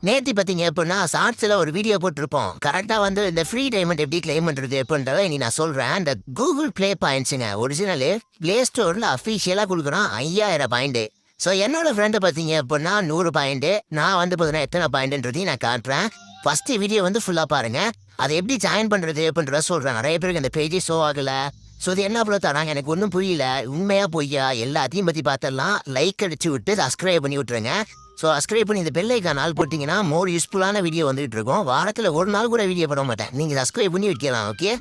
நேத்தி பார்த்தீங்க அப்படின்னா, ஷார்ட்ஸ்ல ஒரு வீடியோ போட்டிருப்போம். கரெக்ட்டா வந்து இந்த ஃப்ரீ டைமண்ட் எப்படி கிளைம் பண்றது அப்படின்றத இனி நான் சொல்றேன். இந்த Google Play பாயிண்ட்ஸுங்க. ஒரிஜினலு Play Storeல அஃபிஷியலா குடுக்குறான் 5000 பாயிண்ட். ஸோ என்னோட ஃப்ரெண்ட் பார்த்தீங்க அப்படின்னா 100 பாயிண்ட். நான் வந்து பார்த்தீங்கன்னா எத்தனை பாயிண்ட்ன்றதையும் நான் காட்டுறேன். ஃபர்ஸ்ட் வீடியோ வந்து ஃபுல்லா பாருங்க. அதை எப்படி ஜாயின் பண்றது அப்படின்றத சொல்றேன். நிறைய பேருக்கு இந்த பேஜே ஷோ ஆகல. ஸோ இது என்ன அவ்வளோ தராங்க எனக்கு ஒன்றும் புரியல. உண்மையா பொய்யா எல்லாத்தையும் பற்றி பார்த்தரலாம். லைக் அடிச்சு விட்டு சப்ஸ்கிரைப் பண்ணி விட்டுருங்க. ஸோ சப்ஸ்கிரைப் பண்ணி இந்த பெல் ஐக்கான் ஆல் போட்டிங்கன்னா மோர் யூஸ்ஃபுல்லான வீடியோ வந்துட்டு இருக்கும். வாரத்தில் ஒரு நாள் கூட வீடியோ போட மாட்டேன். நீங்கள் சப்ஸ்கிரைப் பண்ணி வைக்கலாம். ஓகே.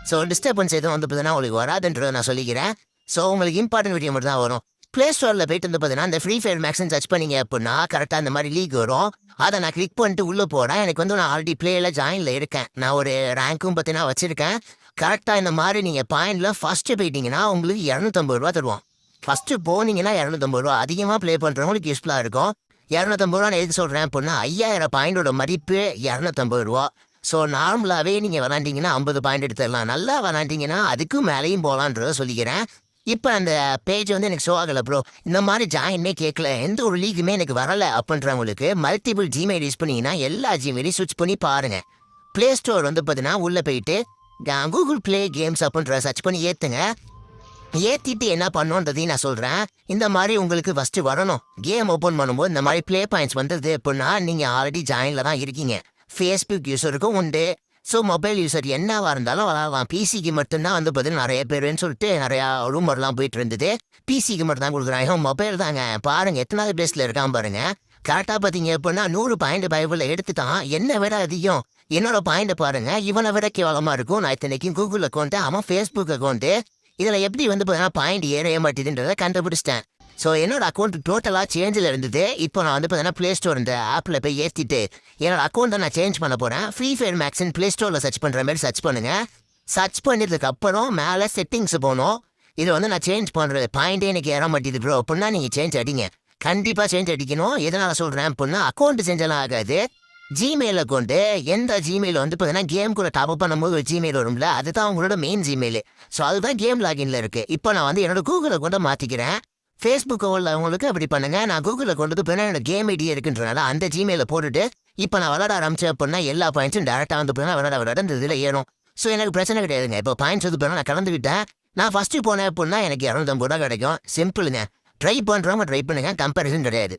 ஸோ டிஸ்டர்பன்ஸ் எதுவும் வந்து பார்த்தீங்கன்னா உங்களுக்கு வராதுன்றதை நான் சொல்லிக்கிறேன். ஸோ உங்களுக்கு இம்பார்ட்டன்ட் வீடியோ மட்டும் தான் வரும். ப்ளே ஸ்டோரில் போயிட்டு வந்து பார்த்தீங்கன்னா இந்த ஃப்ரீ ஃபயர் மேக்ஸ்ன்னு சர்ச் பண்ணீங்க அப்படின்னா கரெக்டாக இந்த மாதிரி லீக் வரும். அதை நான் கிளிக் பண்ணிட்டு உள்ளே போகிறேன். எனக்கு வந்து நான் ஆல்ரெடி பிளேயில் ஜாயினில் இருக்கேன். நான் ஒரு ரேங்க்கும் பார்த்தீங்கன்னா வச்சுருக்கேன். கரெக்டாக இந்த மாதிரி நீங்கள் பாயிண்டில் ஃபஸ்ட்டு போயிட்டீங்கன்னா உங்களுக்கு 250 ரூபா தருவோம். ஃபஸ்ட்டு போனீங்கன்னா 250 ரூபா. அதிகமாக ப்ளே பண்ணுறவங்களுக்கு யூஸ்ஃபுல்லாக இருக்கும். 250 ரூபா நான் எது சொல்கிறேன் அப்படின்னா 5000 பாயிண்டோட மதிப்பு 250 ரூபா. ஸோ நார்மலாகவே நீங்கள் விளாண்டிங்கன்னா 50 பாயிண்ட் எடுத்துடலாம். நல்லா விளாண்டிங்கன்னா அதுக்கும் மேலேயும் போகலான்றதை சொல்லிக்கிறேன். இப்போ அந்த பேஜ் வந்து எனக்கு ஷோ ஆகலை ப்ரோ. இந்த மாதிரி ஜாயின்மே கேட்கல, எந்த ஒரு லீக்குமே எனக்கு வரலை அப்படின்றவங்களுக்கு மல்டிபிள் ஜிமெயில் யூஸ் பண்ணிங்கன்னா எல்லா ஜிமெயிலையும் ஸ்விட்ச் பண்ணி பாருங்கள். ப்ளே ஸ்டோர் வந்து பார்த்தீங்கன்னா உள்ளே போயிட்டு Google Play கேம்ஸ் அப்படின்ற சர்ச் பண்ணி ஏற்றுங்க. ஏற்றிட்டு என்ன பண்ணுன்றதையும் நான் சொல்கிறேன். இந்த மாதிரி உங்களுக்கு ஃபஸ்ட்டு வரணும். கேம் ஓப்பன் பண்ணும்போது இந்த மாதிரி ப்ளே பாயிண்ட்ஸ் வந்தது அப்படின்னா நீங்கள் ஆல்ரெடி ஜாயினில் தான் இருக்கீங்க. ஃபேஸ்புக் யூஸருக்கும் உண்டு. ஸோ மொபைல் யூஸர் என்னவாக இருந்தாலும் விளாடலாம். பிசிக்கு மட்டும்தான் வந்து பார்த்தீங்கன்னா நிறைய பேருன்னு சொல்லிட்டு நிறையா ரூமர்லாம் போயிட்டு இருந்தது. பிசிக்கு மட்டும் தான் கொடுக்குறாங்க. மொபைல் தாங்க பாருங்கள் எத்தனாவது பிளேஸில் இருக்கான் பாருங்கள். கரெக்டாக பார்த்தீங்க அப்படின்னா 100 பாயிண்ட் பைபிளில் எடுத்துட்டான். என்னை விட அதிகம். என்னோட பாயிண்ட்டை பாருங்கள் இவனை விட கேவலமாக இருக்கும். நான் இத்தனைக்கும் கூகுள் அக்கௌண்ட்டு அவன் ஃபேஸ்புக் அக்கௌண்ட்டு. இதில் எப்படி வந்து பார்த்தீங்கன்னா பாயிண்ட் ஏறைய மாட்டேதுன்றதை கண்டுபிடிச்சிட்டேன். ஸோ என்னோட அக்கௌண்ட் டோட்டலாக சேஞ்சில் இருந்தது. இப்போ நான் வந்து பார்த்தீங்கன்னா ப்ளே ஸ்டோர் இந்த ஆப்பில் போய் ஏற்றிட்டு என்னோட அக்கௌண்ட்டை நான் சேஞ்ச் பண்ண போகிறேன். ஃப்ரீ ஃபயர் மேக்ஸ்ன்னு ப்ளே ஸ்டோரில் சர்ச் பண்ணுற மாதிரி சர்ச் பண்ணுங்கள். சர்ச் பண்ணதுக்கப்புறம் மேலே செட்டிங்ஸ் போகணும். இதை வந்து நான் சேஞ்ச் பண்ணுறது பாயிண்டே எனக்கு ஏற மாட்டேது ப்ரோ அப்படின்னா நீங்கள் சேஞ்ச் அடிங்க. கண்டிப்பாக சேஞ்ச் அடிக்கணும். எதனால் சொல்கிறேன் அப்படின்னா அக்கௌண்ட் சேஞ்செல்லாம் ஆகாது. ஜிமெயில் அக்கௌண்ட்டு எந்த ஜிமெயில் வந்து பார்த்தீங்கன்னா கேம் கூட டாப் அப் பண்ணும்போது ஒரு ஜிமெயில் வரும்ல, அதுதான் உங்களோட மெயின் ஜிமெயில். ஸோ அதுதான் கேம் லாகின்ல இருக்குது. இப்போ நான் வந்து என்னோட கூகுள் அக்கௌண்ட்டை மாற்றிக்கிறேன். ஃபேஸ்புக் உள்ளவங்களுக்கு அப்படி பண்ணுங்கள். நான் கூகுள் அக்கௌண்ட்டு போனால் என்னோட கேம் ஐடி இருக்குன்றனால அந்த ஜிமெயிலை போட்டுட்டு இப்போ நான் விளாட ஆரம்பிச்சேன் அப்படின்னா எல்லா பாயிண்ட்ஸும் டேரெக்டாக வந்து போனால் விளாட இந்த இதில் ஏறும். ஸோ எனக்கு பிரச்சனை கிடையாதுங்க. இப்போ பாயிண்ட்ஸ் வந்து போனால் நான் கலந்துக்கிட்டேன். நான் ஃபஸ்ட்டு போனேன் அப்படின்னா எனக்கு 250 ரூபா கிடைக்கும். சிம்பிளுங்க. ட்ரை பண்ணுறவங்க ட்ரை பண்ணுங்கள். கம்பேரிசன் கிடையாது.